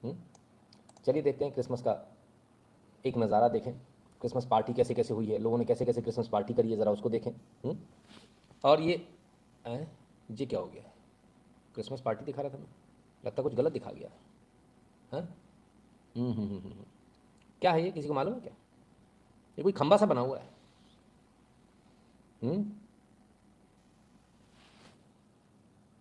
हम्म? चलिए देखते हैं क्रिसमस का एक नज़ारा देखें, क्रिसमस पार्टी कैसे कैसे हुई है, लोगों ने कैसे कैसे क्रिसमस पार्टी करी है, ज़रा उसको देखें। और ये जी क्या हो गया, क्रिसमस पार्टी दिखा रहा था मैं, लगता कुछ गलत दिखा गया। हाँ। क्या है ये, किसी को मालूम है क्या? ये कोई खंबा सा बना हुआ है। हम्म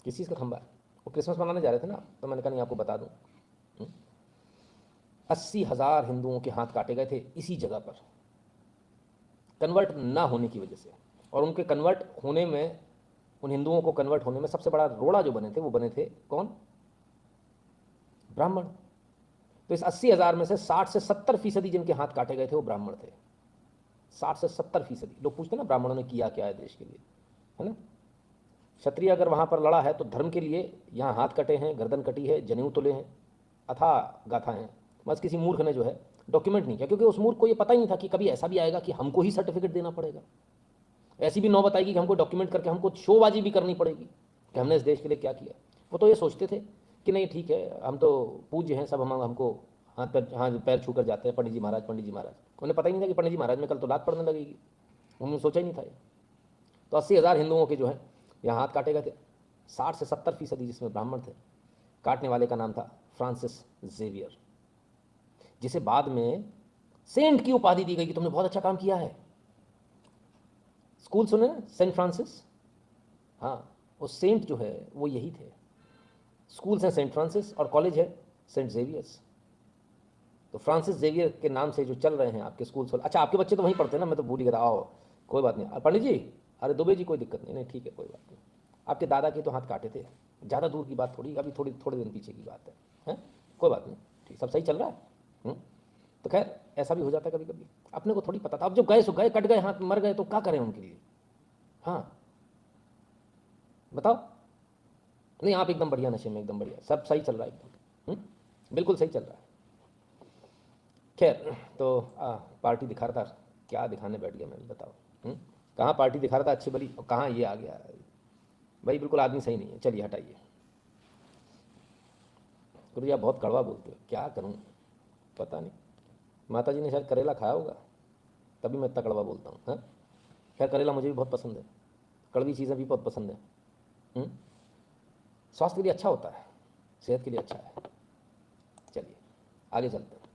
किस चीज़ का खंबा है? वो क्रिसमस मनाने जा रहे थे ना, तो मैंने कहा नहीं आपको बता दूं। 80,000 हिंदुओं के हाथ काटे गए थे इसी जगह पर, कन्वर्ट ना होने की वजह से। और उनके कन्वर्ट होने में, उन हिंदुओं को कन्वर्ट होने में सबसे बड़ा रोड़ा जो बने थे, वो बने थे कौन? ब्राह्मण। तो इस 80,000 में से 60 से 70% जिनके हाथ काटे गए थे वो ब्राह्मण थे। 60 से 70%। लोग पूछते हैं ना ब्राह्मणों ने किया क्या है देश के लिए, है ना? क्षत्रिय अगर वहाँ पर लड़ा है तो धर्म के लिए, यहाँ हाथ कटे हैं, गर्दन कटी है, जनेऊ तुले हैं, अथाह गाथा हैं। बस किसी मूर्ख ने जो है डॉक्यूमेंट नहीं किया, क्योंकि उस मूर्ख को ये पता ही नहीं था कि कभी ऐसा भी आएगा कि हमको ही सर्टिफिकेट देना पड़ेगा। ऐसी भी नौबत आएगी कि हमको डॉक्यूमेंट करके हमको शोबाजी भी करनी पड़ेगी कि हमने इस देश के लिए क्या किया। वो तो ये सोचते थे कि नहीं ठीक है, हम तो पूज्य हैं, सब हमको हाथ पैर छू कर जाते हैं, पंडित जी महाराज, पंडित जी महाराज। उन्हें पता ही नहीं था कि पंडित जी महाराज में कल तो लात पड़ने लगेगी। उन्होंने सोचा ही नहीं था ये। तो 80,000 हिंदुओं के जो है यहाँ हाथ काटे गए थे, 60 से 70% जिसमें ब्राह्मण थे। काटने वाले का नाम था फ्रांसिस जेवियर, जिसे बाद में सेंट की उपाधि दी गई कि तुमने बहुत अच्छा काम किया है। स्कूल सुने ना, सेंट फ्रांसिस। हाँ, वो सेंट जो है वो यही थे। स्कूल्स हैं सेंट फ्रांसिस और कॉलेज है सेंट जेवियर्स। तो फ्रांसिस जेवियर के नाम से जो चल रहे हैं आपके स्कूल। अच्छा, आपके बच्चे तो वहीं पढ़ते हैं ना, मैं तो भूल ही गया। आओ, कोई बात नहीं पंडित जी। अरे दुबे जी, कोई दिक्कत नहीं, नहीं ठीक है, कोई बात नहीं। आपके दादा के तो हाथ काटे थे, ज़्यादा दूर की बात थोड़ी, अभी थोड़े दिन पीछे की बात है। हैं? कोई बात नहीं, ठीक, सब सही चल रहा है। तो खैर ऐसा भी हो जाता है कभी कभी, अपने को थोड़ी पता था। अब जो गए सो गए, कट गए हाथ, मर गए, तो क्या करें उनके लिए? हाँ, बताओ। नहीं, आप एकदम बढ़िया, नशे में एकदम बढ़िया, सब सही चल रहा है एकदम। बिल्कुल सही चल रहा है। खैर, तो पार्टी दिखा रहा था, क्या दिखाने बैठ गया मैं, बताओ। कहाँ पार्टी दिखा रहा था अच्छी भली, और कहाँ ये आ गया भाई, बिल्कुल आदमी सही नहीं है। चलिए हटाइए। गुरु जी आप बहुत कड़वा बोलते हो, क्या करूँ, पता नहीं। माता जी ने शायद करेला खाया होगा, तभी मैं इतना कड़वा बोलता हूँ। हाँ, खैर करेला मुझे भी बहुत पसंद है, कड़वी चीज़ें भी बहुत पसंद है। स्वास्थ्य के लिए अच्छा होता है, सेहत के लिए अच्छा है। चलिए आगे चलते हैं।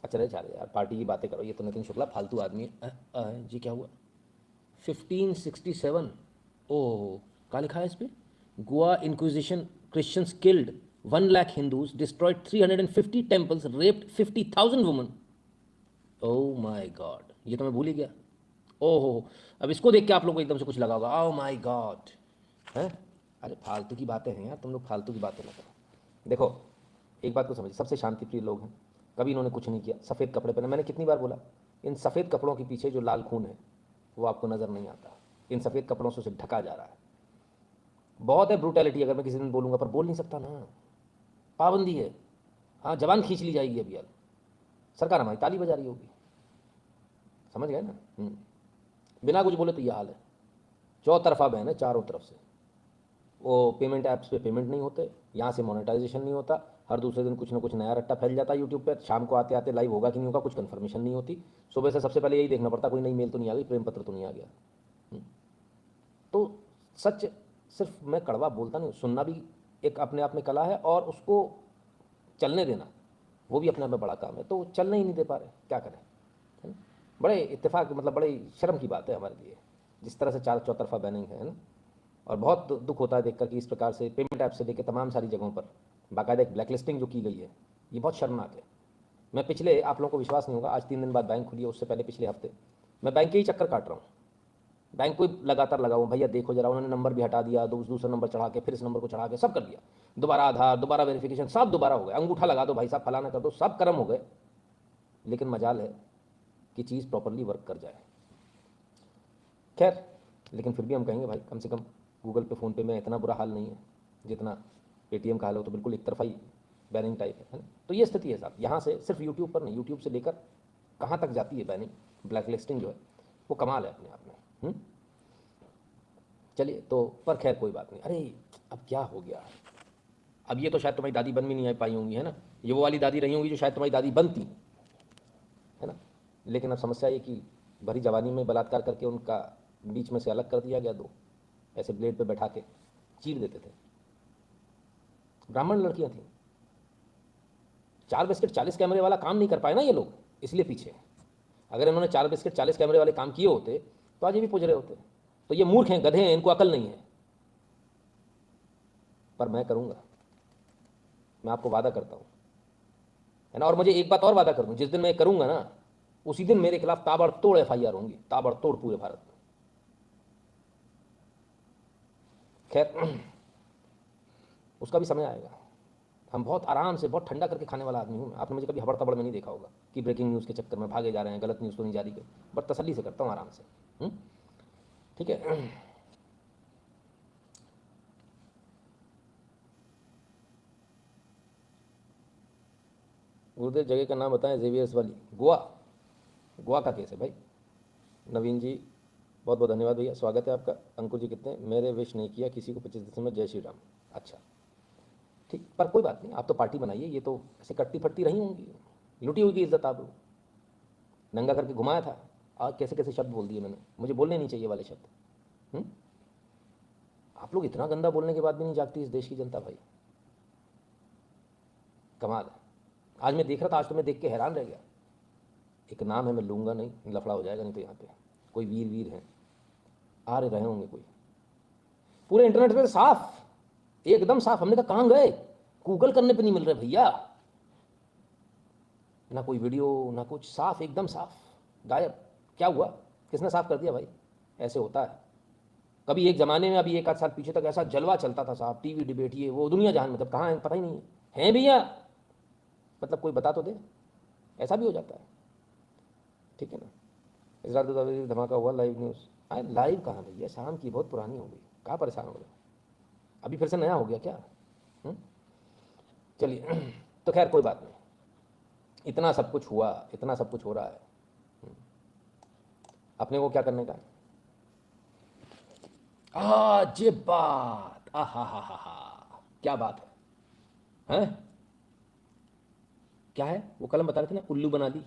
अच्छा रहे चारे यार, पार्टी की बातें करो, ये तो नितिन शुक्ला फालतू आदमी है। जी क्या हुआ? 1567। ओह, कहाँ लिखा है इस पर? Goa inquisition, Christians killed 1 lakh Hindus, destroyed 350 temples, raped 50,000 woman. Oh my God, ये तो मैं भूल ही गया। ओहो, अब इसको देख के आप लोग को एकदम से कुछ लगा होगा, ओह माय गॉड। हैं? अरे फालतू की बातें हैं यार, तुम लोग फालतू की बातें ना करो। देखो, एक बात को समझिए, सबसे शांतिप्रिय लोग हैं, कभी इन्होंने कुछ नहीं किया। सफ़ेद कपड़े पहने, मैंने कितनी बार बोला, इन सफ़ेद कपड़ों के पीछे जो लाल खून है वो आपको नज़र नहीं आता। इन सफ़ेद कपड़ों से उसे ढका जा रहा है। बहुत है ब्रूटैलिटी, अगर मैं किसी दिन बोलूँगा, पर बोल नहीं सकता ना, पाबंदी है। हाँ, जवान खींच ली जाएगी अभी यार, सरकार हमारी ताली बजा रही होगी। समझ गए ना? बिना कुछ बोले तो ये हाल है। चौतरफा बहन है, चारों तरफ से। वो पेमेंट ऐप्स पे पेमेंट नहीं होते, यहाँ से मोनेटाइजेशन नहीं होता, हर दूसरे दिन कुछ ना कुछ नया रट्टा फैल जाता है यूट्यूब पे। शाम को आते आते लाइव होगा कि नहीं होगा कुछ कंफर्मेशन नहीं होती। सुबह से सबसे पहले यही देखना पड़ता कोई नई मेल तो नहीं आ गई, प्रेम पत्र तो नहीं आ गया। तो सच, सिर्फ मैं कड़वा बोलता नहीं, सुनना भी एक अपने आप में कला है, और उसको चलने देना वो भी अपने आप में बड़ा काम है। तो चलने ही नहीं दे पा रहे, क्या करें, है ना? बड़े इत्तेफाक, मतलब बड़े शर्म की बात है हमारे लिए, जिस तरह से चार चौतरफा बैनिंग है ना। और बहुत दुख होता है देखकर कि इस प्रकार से पेमेंट ऐप से लेकर तमाम सारी जगहों पर बाकायदा एक ब्लैक लिस्टिंग जो की गई है, ये बहुत शर्मनाक है। मैं पिछले, आप लोगों को विश्वास नहीं होगा, आज 3 दिन बाद बैंक खुली है, उससे पहले पिछले हफ्ते मैं बैंक के ही चक्कर काट रहा हूँ। बैंक को लगातार लगा हुआ, भैया देखो जरा, उन्होंने नंबर भी हटा दिया, दूसरा नंबर चढ़ा के, फिर इस नंबर को चढ़ा के, सब कर दिया, दोबारा आधार, दोबारा वेरिफिकेशन, सब दोबारा हो गया, अंगूठा लगा दो भाई साहब, फलाना कर दो, सब कर्म हो गए। लेकिन मजाल है कि चीज़ प्रॉपरली वर्क कर जाए। खैर, लेकिन फिर भी हम कहेंगे भाई, कम से कम गूगल पे, फ़ोन पे में इतना बुरा हाल नहीं है जितना पेटीएम का हाल हो। तो बिल्कुल एक तरफा ही बैनिंग टाइप है ना? तो ये स्थिति है साहब। यहाँ से सिर्फ यूट्यूब पर नहीं, यूट्यूब से लेकर कहाँ तक जाती है बैनिंग, ब्लैक लिस्टिंग जो है, वो कमाल है अपने आप में। चलिए, तो पर खैर कोई बात नहीं। अरे अब क्या हो गया, अब ये तो शायद तुम्हारी दादी बन भी नहीं पाई होंगी, है ना, ये वो वाली दादी रही होंगी जो शायद तुम्हारी दादी बनती, है ना। लेकिन अब समस्या ये कि भरी जवानी में बलात्कार करके उनका बीच में से अलग कर दिया गया, दो ऐसे ब्लेड पे बैठा के चीर देते थे। ब्राह्मण लड़कियां थी। 4 बिस्किट 40 कैमरे वाला काम नहीं कर पाए ना ये लोग, इसलिए पीछे। अगर इन्होंने 4 बिस्किट 40 कैमरे वाले काम किए होते तो आज ये भी पूज रहे होते। तो ये मूर्ख हैं, गधे हैं, इनको अकल नहीं है। पर मैं करूंगा, मैं आपको वादा करता हूं, है ना। और मुझे एक बात और वादा कर दूं, जिस दिन मैं करूंगा ना, उसी दिन मेरे खिलाफ ताबड़तोड़ एफआईआर होंगी, ताबड़तोड़ पूरे भारत में। खैर, उसका भी समय आएगा। हम बहुत आराम से, बहुत ठंडा करके खाने वाला आदमी हूँ। आपने मुझे कभी हबड़ तबड़ में नहीं देखा होगा कि ब्रेकिंग न्यूज़ के चक्कर में भागे जा रहे हैं, गलत न्यूज़ तो नहीं जारी कर, बट तसल्ली से करता हूँ, आराम से। ठीक है। गुरुदेव जगह का नाम बताएं, जेवियर्स वाली, गोवा। गोवा का केस है भाई। नवीन जी बहुत बहुत धन्यवाद भैया, स्वागत है आपका। अंकुर जी कितने, मेरे विश नहीं किया किसी को 25 दिसंबर, जय श्री राम। अच्छा ठीक, पर कोई बात नहीं, आप तो पार्टी बनाइए। ये तो ऐसे कट्टी फट्टी रही होंगी, लुटी हुई की इज्जत आप लोग, नंगा करके घुमाया था। और कैसे कैसे शब्द बोल दिए मैंने, मुझे बोलने नहीं चाहिए वाले शब्द। आप लोग इतना गंदा बोलने के बाद भी नहीं जागती इस देश की जनता भाई, कमाल है। आज मैं देख रहा था, आज तो मैं देख के हैरान रह गया। एक नाम है, मैं लूँगा नहीं, लफड़ा हो जाएगा नहीं तो। यहाँ पे कोई वीर वीर हैं, आ रहे होंगे कोई, पूरे इंटरनेट पे साफ, एकदम साफ। हमने कहा कहाँ गए, गूगल करने पे नहीं मिल रहे भैया, ना कोई वीडियो ना कुछ, साफ एकदम साफ, गायब। क्या हुआ, किसने साफ कर दिया भाई? ऐसे होता है कभी। एक ज़माने में, अभी 1 आध साल पीछे तक ऐसा जलवा चलता था साहब, टीवी डिबेट ये वो, दुनिया जहान, मतलब कहाँ है पता ही नहीं है भैया, मतलब कोई बता तो दे। ऐसा भी हो जाता है, ठीक है ना। इस रात तो धमाका हुआ लाइव न्यूज़। अरे लाइव कहाँ भैया, शाम की, बहुत पुरानी हो गई, कहाँ परेशान हो गए, अभी फिर से नया हो गया क्या? चलिए तो खैर कोई बात नहीं, इतना सब कुछ हुआ, इतना सब कुछ हो रहा है, अपने को क्या करने का? आज ये बात, हा, क्या बात है, हैं? क्या है वो, कलम बता रहे थे ना, उल्लू बना दी,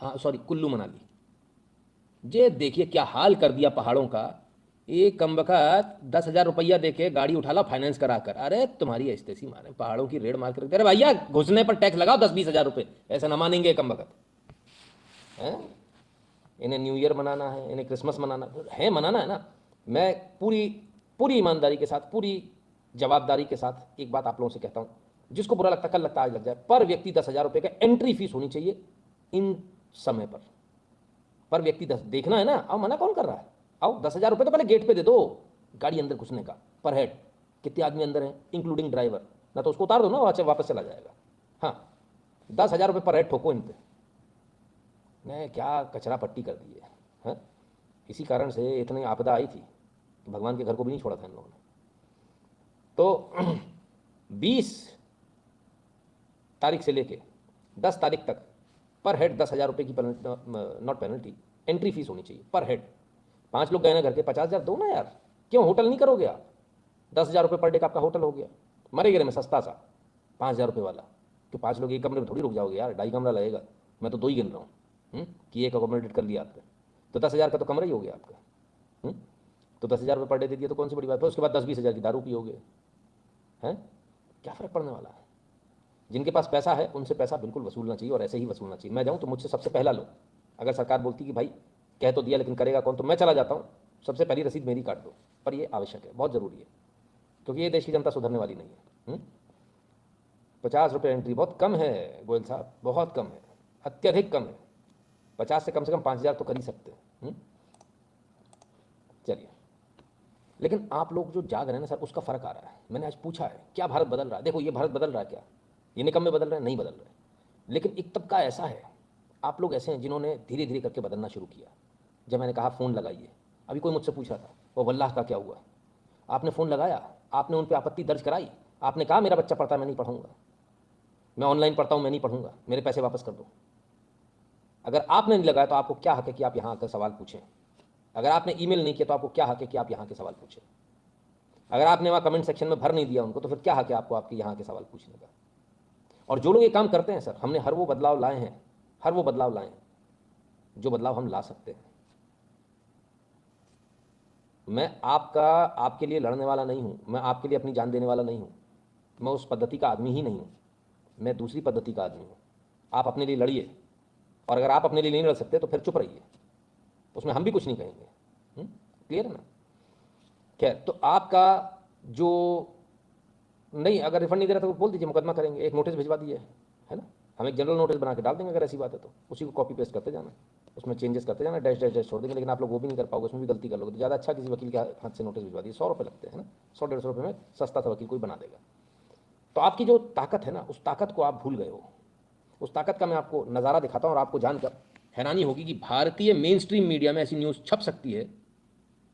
हाँ सॉरी, कुल्लू मना ली। ये देखिए क्या हाल कर दिया पहाड़ों का। एक कमबख्त 10,000 रुपया देके गाड़ी उठा ला फाइनेंस करा कर। अरे तुम्हारी ऐसी मारे, पहाड़ों की रेड मार कर, अरे भैया घुसने पर टैक्स लगाओ 10-20 हज़ार रुपये, ऐसा ना मानेंगे कमबख्त हैं। इन्हें न्यू ईयर मनाना है, इन्हें क्रिसमस मनाना है, मनाना है ना। मैं पूरी पूरी ईमानदारी के साथ, पूरी जवाबदारी के साथ एक बात आप लोगों से कहता हूँ, जिसको बुरा लगता कल लगता आज लग जाए, पर व्यक्ति 10,000 रुपये का एंट्री फीस होनी चाहिए इन समय पर व्यक्ति 10, देखना है ना, आओ, मना कौन कर रहा है, आओ 10,000 रुपये तो पहले गेट पे दे दो, गाड़ी अंदर घुसने का, पर हेड। कितने आदमी अंदर हैं इंक्लूडिंग ड्राइवर, ना तो उसको उतार दो ना, वापस चला जाएगा। हाँ 10,000 रुपये पर हेड ठोको इन पे। मैं क्या कचरा पट्टी कर दी है, हाँ? इसी कारण से इतनी आपदा आई थी कि भगवान के घर को भी नहीं छोड़ा था इन लोगों ने। तो 20 तारीख से लेके 10 तारीख तक पर हेड 10,000 रुपये की नॉट पेनल्टी, एंट्री फीस होनी चाहिए पर हेड। 5 लोग गए ना घर के, 50,000 दो ना यार, क्यों होटल नहीं करोगे आप? 10,000 रुपये पर डे का आपका होटल हो गया, मरे गिरे में सस्ता सा 5,000 रुपये वाला। तो 5 लोग एक कमरे में थोड़ी रुक जाओगे यार, 2.5 कमरा लगेगा, मैं तो 2 ही गिन रहा हूँ कि एक अकोमोडेट कर लिया आपने, तो 10,000 का तो कमरा ही हो गया आपका। तो 10,000 रुपये पर डे दे दिया तो कौन सी बड़ी बात है? उसके बाद 10-20 हज़ार की दारू पियोगे, हैं? क्या फ़र्क पड़ने वाला है? जिनके पास पैसा है उनसे पैसा बिल्कुल वसूलना चाहिए, और ऐसे ही वसूलना चाहिए। मैं जाऊँ तो मुझसे सबसे पहला लो। अगर सरकार बोलती कि भाई कह तो दिया लेकिन करेगा कौन, तो मैं चला जाता हूँ, सबसे पहली रसीद मेरी काट दो। पर ये आवश्यक है, बहुत ज़रूरी है, क्योंकि ये देश की जनता सुधरने वाली नहीं है। 50 रुपये एंट्री बहुत कम है गोयल साहब, बहुत कम है, अत्यधिक कम है। 50 से कम 5,000 तो कर ही सकते हैं। चलिए, लेकिन आप लोग जो जाग रहे हैं ना सर, उसका फ़र्क आ रहा है। मैंने आज पूछा है क्या भारत बदल रहा है? देखो ये भारत बदल रहा है क्या? ये निकम्मे बदल रहे हैं? नहीं बदल रहे। लेकिन एक तबका ऐसा है, आप लोग ऐसे हैं जिन्होंने धीरे धीरे करके बदलना शुरू किया। जब मैंने कहा फ़ोन लगाइए, अभी कोई मुझसे पूछा था वो वल्लाह का क्या हुआ, आपने फ़ोन लगाया, आपने उन पर आपत्ति दर्ज कराई, आपने कहा मेरा बच्चा पढ़ता है मैं नहीं पढ़ूंगा, मैं ऑनलाइन पढ़ता हूँ मैं नहीं पढ़ूंगा, मेरे पैसे वापस कर दो। अगर आपने नहीं लगाया तो आपको क्या हक है कि आप यहाँ आकर सवाल पूछें? अगर आपने ईमेल नहीं किया तो आपको क्या हक है कि आप यहाँ के सवाल पूछें? अगर आपने वहाँ कमेंट सेक्शन में भर नहीं दिया उनको, तो फिर क्या हक है आपको आपके यहाँ के सवाल पूछने का। और जो लोग ये काम करते हैं सर, हमने हर वो बदलाव लाए हैं, हर वो बदलाव लाए हैं जो बदलाव हम ला सकते हैं। मैं आपके लिए लड़ने वाला नहीं हूँ, मैं आपके लिए अपनी जान देने वाला नहीं हूँ, मैं उस पद्धति का आदमी ही नहीं हूँ, मैं दूसरी पद्धति का आदमी हूँ। आप अपने लिए लड़िए, और अगर आप अपने लिए नहीं लड़ सकते तो फिर चुप रहिए, उसमें हम भी कुछ नहीं कहेंगे। क्लियर है ना। खैर, तो आपका जो नहीं, अगर रिफंड नहीं दे रहा तो बोल दीजिए, मुकदमा करेंगे, एक नोटिस भिजवा दिए है ना, हम एक जनरल नोटिस बना के डाल देंगे अगर ऐसी बात है तो, उसी को कॉपी पेस्ट करते जाना, उसमें चेंजेस करते जाना, डैश डैश डैश छोड़ देंगे। लेकिन आप लोग वो भी नहीं कर पाओगे, उसमें भी गलती कर लोगे तो ज़्यादा अच्छा किसी वकील के हाथ से नोटिस भिजवा दिए, 100 रुपये लगते हैं ना, 100-150 रुपये में सस्ता सा वकील कोई बना देगा। तो आपकी जो ताकत है ना, उस ताकत को आप भूल गए हो। उस ताकत का मैं आपको नज़ारा दिखाता हूँ, और आपको जानकर हैरानी होगी कि भारतीय मेन स्ट्रीम मीडिया में ऐसी न्यूज़ छप सकती है,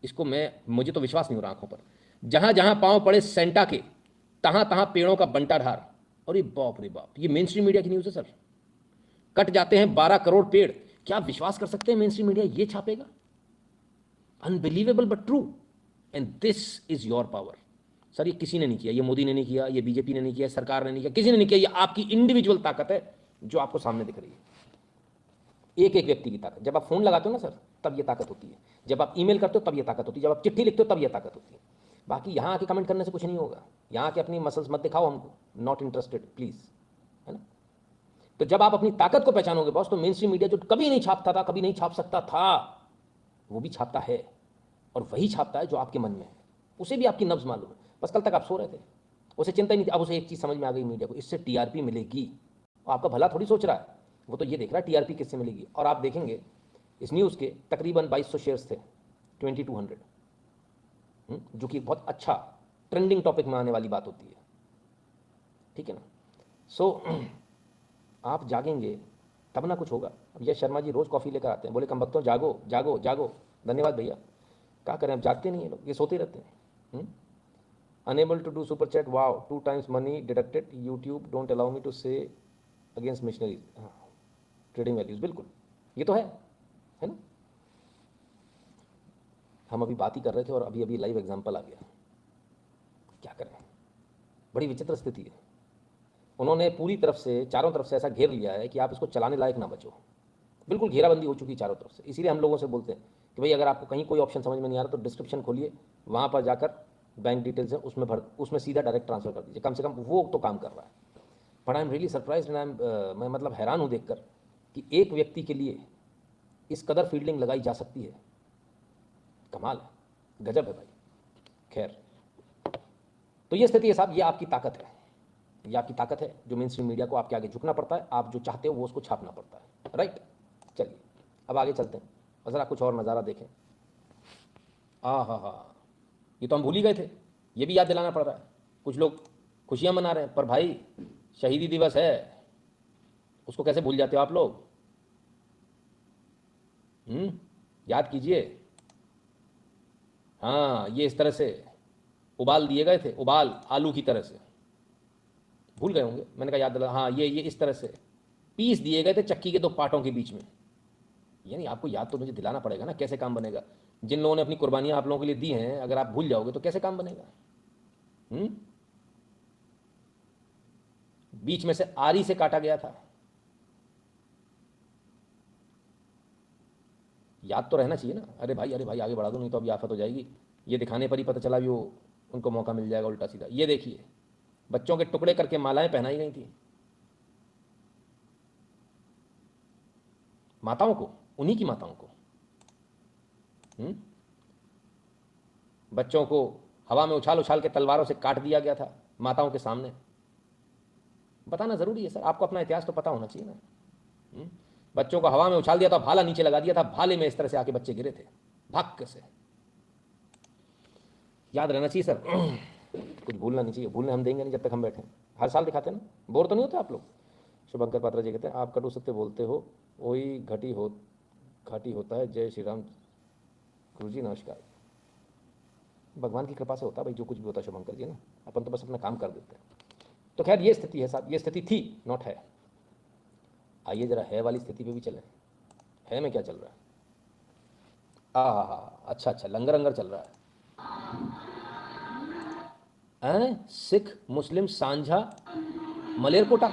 इसको मुझे तो विश्वास नहीं हो रहा आंखों पर। जहां जहां पांव पड़े सेंटा के, तहां तहां पेड़ों का बंटा ढार। और ये बाप रे बाप, ये मेन स्ट्रीम मीडिया की न्यूज़ है सर। कट जाते हैं 12 करोड़ पेड़। क्या आप विश्वास कर सकते हैं मेन स्ट्रीम मीडिया ये छापेगा? Unbelievable but true. And this is your power sir. ये किसी ने नहीं किया, ये मोदी ने नहीं किया, ये बीजेपी ने नहीं किया, सरकार ने नहीं किया, किसी ने नहीं किया। ये आपकी इंडिविजुअल ताकत है जो आपको सामने दिख रही है, एक एक व्यक्ति की ताकत। जब आप फोन लगाते हो ना सर, तब ये ताकत होती है। जब आप ईमेल करते हो तब ये ताकत होती है। जब आप चिट्ठी लिखते हो तब ये ताकत होती है। बाकी यहाँ आके कमेंट करने से कुछ नहीं होगा। यहाँ आके अपनी मसल्स मत दिखाओ हमको, नॉट इंटरेस्टेड प्लीज, है ना। तो जब आप अपनी ताकत को पहचानोगे बॉस, तो मेन स्ट्रीम मीडिया जो कभी नहीं छापता था, कभी नहीं छाप सकता था, वो भी छापता है। और वही छापता है जो आपके मन में है। उसे भी आपकी नब्ज मालूम है, बस कल तक आप सो रहे थे, उसे चिंता ही नहीं थी। अब उसे एक चीज़ समझ में आ गई मीडिया को, इससे टीआरपी मिलेगी। और आपका भला थोड़ी सोच रहा है, वो तो ये देख रहा है टीआरपी किससे मिलेगी। और आप देखेंगे इस न्यूज़ के तकरीबन 2200 शेयर्स थे, 2200, जो कि बहुत अच्छा ट्रेंडिंग टॉपिक में आने वाली बात होती है, ठीक है ना। सो आप जागेंगे तब ना कुछ होगा। अब यश शर्मा जी रोज़ कॉफ़ी लेकर आते हैं, बोले कम वक्तों जागो जागो जागो। धन्यवाद भैया, क्या करें, अब जागते नहीं है लोग, ये सोते रहते हैं। Unable to do super chat, wow, 2 times money deducted, YouTube don't allow me to say against missionaries, trading values. बिल्कुल ये तो है ना। हम अभी बात ही कर रहे थे और अभी अभी लाइव एग्जांपल आ गया। क्या करें, बड़ी विचित्र स्थिति है। उन्होंने पूरी तरफ से, चारों तरफ से ऐसा घेर लिया है कि आप इसको चलाने लायक ना बचो। बिल्कुल घेराबंदी हो चुकी है चारों तरफ से। इसीलिए हम लोगों से बोलते हैं कि भाई अगर आपको कहीं कोई ऑप्शन समझ में नहीं आ रहा तो डिस्क्रिप्शन खोलिए, वहाँ पर जाकर बैंक डिटेल्स है उसमें सीधा डायरेक्ट ट्रांसफर कर दीजिए, कम से कम वो तो काम कर रहा है। But I am really surprise and मैं मतलब हैरान हूँ देखकर कि एक व्यक्ति के लिए इस कदर फील्डिंग लगाई जा सकती है। कमाल है, गजब है भाई। खैर, तो ये स्थिति है साहब, ये आपकी ताकत है, ये आपकी ताकत है जो मेन स्ट्रीम मीडिया को आपके आगे झुकना पड़ता है। आप जो चाहते हो वो उसको छापना पड़ता है, राइट। चलिए अब आगे चलते हैं और ज़रा कुछ और नज़ारा देखें। हाँ, ये तो हम भूल ही गए थे, ये भी याद दिलाना पड़ रहा है। कुछ लोग खुशियाँ मना रहे हैं, पर भाई शहीदी दिवस है, उसको कैसे भूल जाते हो आप लोग। याद कीजिए। हाँ, ये इस तरह से उबाल दिए गए थे, उबाल आलू की तरह से। भूल गए होंगे, मैंने कहा याद दिला। हाँ, ये इस तरह से पीस दिए गए थे चक्की के 2 पार्टों के बीच में। यानी आपको याद तो मुझे दिलाना पड़ेगा ना, कैसे काम बनेगा। जिन लोगों ने अपनी कुर्बानियां आप लोगों के लिए दी हैं, अगर आप भूल जाओगे तो कैसे काम बनेगा। बीच में से आरी से काटा गया था। याद तो रहना चाहिए ना। अरे भाई आगे बढ़ा दो, नहीं तो अभी आफत हो जाएगी। ये दिखाने पर ही पता चला भी वो उनको मौका मिल जाएगा उल्टा सीधा। ये देखिए, बच्चों के टुकड़े करके मालाएं पहनाई गई थी माताओं को, उन्हीं की माताओं को। बच्चों को हवा में उछाल उछाल के तलवारों से काट दिया गया था माताओं के सामने। बताना जरूरी है सर, आपको अपना इतिहास तो पता होना चाहिए ना। बच्चों को हवा में उछाल दिया था, भाला नीचे लगा दिया था, भाले में इस तरह से आके बच्चे गिरे थे भाग से। याद रहना चाहिए सर, कुछ भूलना नहीं चाहिए। भूलने हम देंगे नहीं जब तक हम बैठे। हर साल दिखाते हैं ना, बोर तो नहीं होते आप लोग। शुभंकर पात्रा जी कहते हैं आप कटु सत्य बोलते हो, वही घाटी होता है। जय श्री राम गुरु जी, नमस्कार। भगवान की कृपा से होता है भाई, जो कुछ भी होता है शुभंकर जी ना, अपन तो बस अपना काम कर देते हैं। तो खैर ये स्थिति है साहब, ये स्थिति थी, नॉट है। आइए जरा है वाली स्थिति पे भी चले। है में क्या चल रहा है? अच्छा, लंगर अंगर चल रहा है। सिख मुस्लिम सांझा मलेरकोटा